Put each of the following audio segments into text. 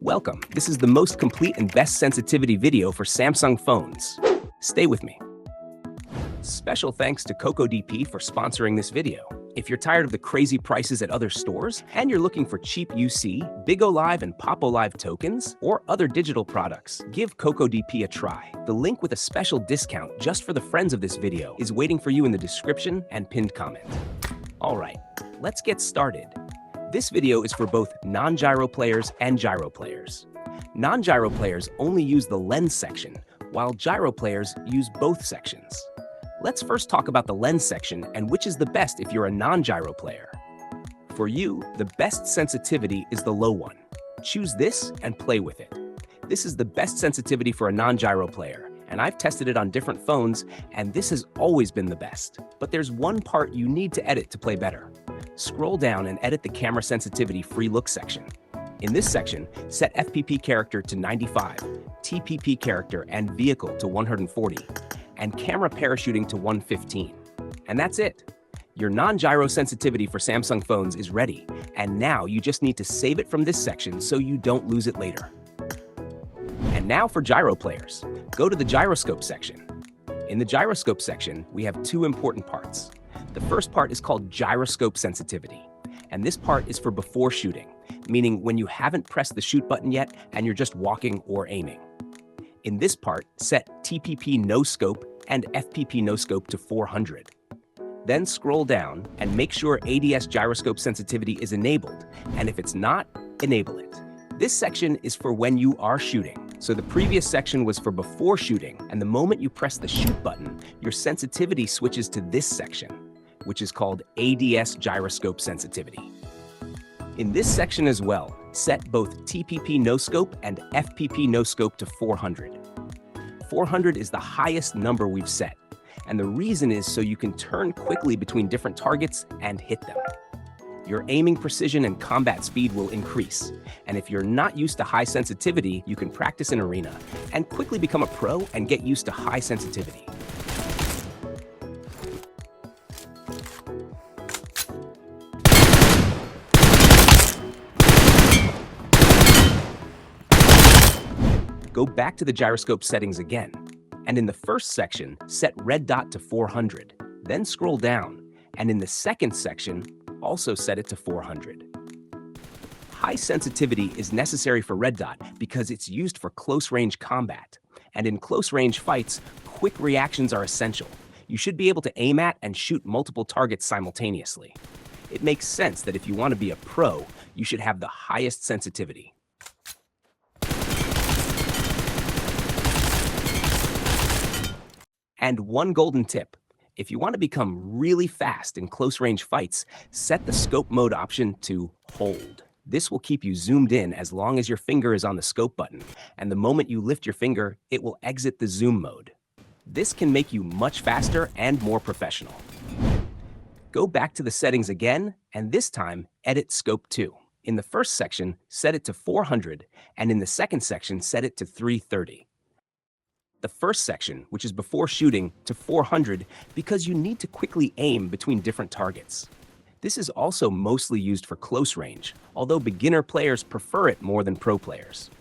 Welcome. This is the most complete and best sensitivity video for Samsung phones. Stay with me. Special thanks to CocoDP for sponsoring this video. If you're tired of the crazy prices at other stores and you're looking for cheap UC, Big O Live and Pop O Live tokens, or other digital products, give CocoDP a try. The link with a special discount just for the friends of this video is waiting for you in the description and pinned comment. Alright, let's get started. This video is for both non-gyro players and gyro players. Non-gyro players only use the lens section, while gyro players use both sections. Let's first talk about the lens section and which is the best if you're a non-gyro player. For you, the best sensitivity is the low one. Choose this and play with it. This is the best sensitivity for a non-gyro player, and I've tested it on different phones, and this has always been the best. But there's one part you need to edit to play better. Scroll down and edit the camera sensitivity free look section. In this section, set FPP character to 95, TPP character and vehicle to 140, and camera parachuting to 115. And that's it. Your non-gyro sensitivity for Samsung phones is ready, and now you just need to save it from this section so you don't lose it later. And now for gyro players. Go to the gyroscope section. In the gyroscope section, we have two important parts. The first part is called gyroscope sensitivity, and this part is for before shooting, meaning when you haven't pressed the shoot button yet and you're just walking or aiming. In this part, set TPP no scope and FPP no scope to 400. Then scroll down and make sure ADS gyroscope sensitivity is enabled, and if it's not, enable it. This section is for when you are shooting. So the previous section was for before shooting, and the moment you press the shoot button, your sensitivity switches to this section, which is called ADS gyroscope sensitivity. In this section as well, set both TPP no scope and FPP no scope to 400. 400 is the highest number we've set, and the reason is so you can turn quickly between different targets and hit them. Your aiming precision and combat speed will increase, and if you're not used to high sensitivity, you can practice in arena and quickly become a pro and get used to high sensitivity. Go back to the gyroscope settings again, and in the first section, set red dot to 400, then scroll down, and in the second section, also set it to 400. High sensitivity is necessary for red dot because it's used for close-range combat, and in close-range fights, quick reactions are essential. You should be able to aim at and shoot multiple targets simultaneously. It makes sense that if you want to be a pro, you should have the highest sensitivity. And one golden tip. If you want to become really fast in close-range fights, set the scope mode option to hold. This will keep you zoomed in as long as your finger is on the scope button, and the moment you lift your finger, it will exit the zoom mode. This can make you much faster and more professional. Go back to the settings again, and this time, edit scope 2. In the first section, set it to 400, and in the second section, set it to 330. The first section, which is before shooting, to 400 because you need to quickly aim between different targets. This is also mostly used for close range, although beginner players prefer it more than pro players.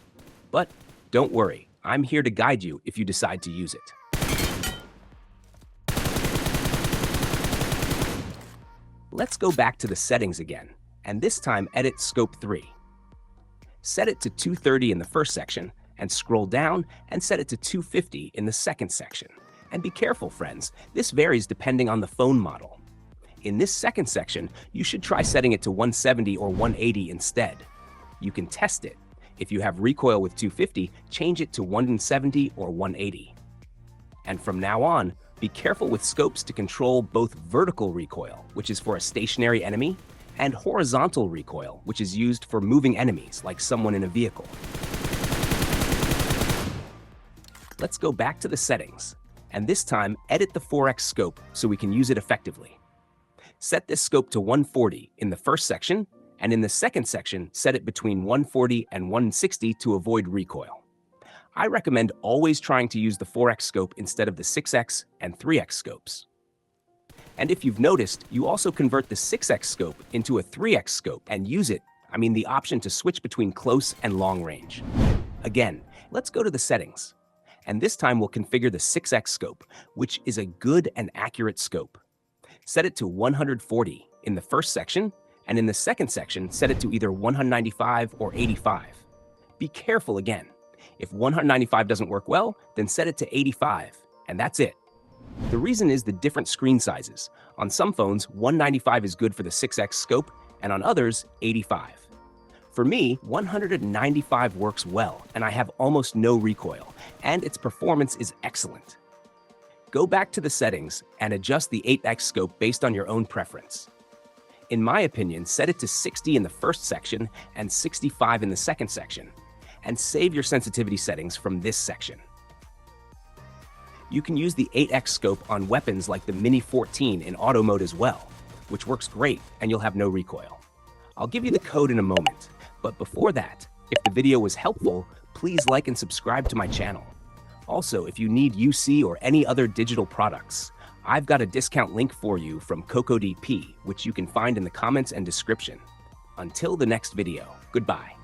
But don't worry, I'm here to guide you if you decide to use it. Let's go back to the settings again, and this time edit scope 3. Set it to 230 in the first section, and scroll down and set it to 250 in the second section. And be careful, friends, this varies depending on the phone model. In this second section, you should try setting it to 170 or 180 instead. You can test it. If you have recoil with 250, change it to 170 or 180. And from now on, be careful with scopes to control both vertical recoil, which is for a stationary enemy, and horizontal recoil, which is used for moving enemies like someone in a vehicle. Let's go back to the settings, and this time edit the 4x scope so we can use it effectively. Set this scope to 140 in the first section, and in the second section, set it between 140 and 160 to avoid recoil. I recommend always trying to use the 4x scope instead of the 6x and 3x scopes. And if you've noticed, you also convert the 6x scope into a 3x scope and use it I mean the option to switch between close and long range. Again, let's go to the settings. And this time we'll configure the 6x scope, which is a good and accurate scope. Set it to 140 in the first section, and in the second section, set it to either 195 or 85. Be careful again. If 195 doesn't work well, then set it to 85, and that's it. The reason is the different screen sizes. On some phones, 195 is good for the 6x scope, and on others, 85. For me, 195 works well, and I have almost no recoil, and its performance is excellent. Go back to the settings and adjust the 8x scope based on your own preference. In my opinion, set it to 60 in the first section and 65 in the second section, and save your sensitivity settings from this section. You can use the 8x scope on weapons like the Mini 14 in auto mode as well, which works great and you'll have no recoil. I'll give you the code in a moment, but before that, if the video was helpful, please like and subscribe to my channel. Also, if you need UC or any other digital products, I've got a discount link for you from CocoDP, which you can find in the comments and description. Until the next video, goodbye.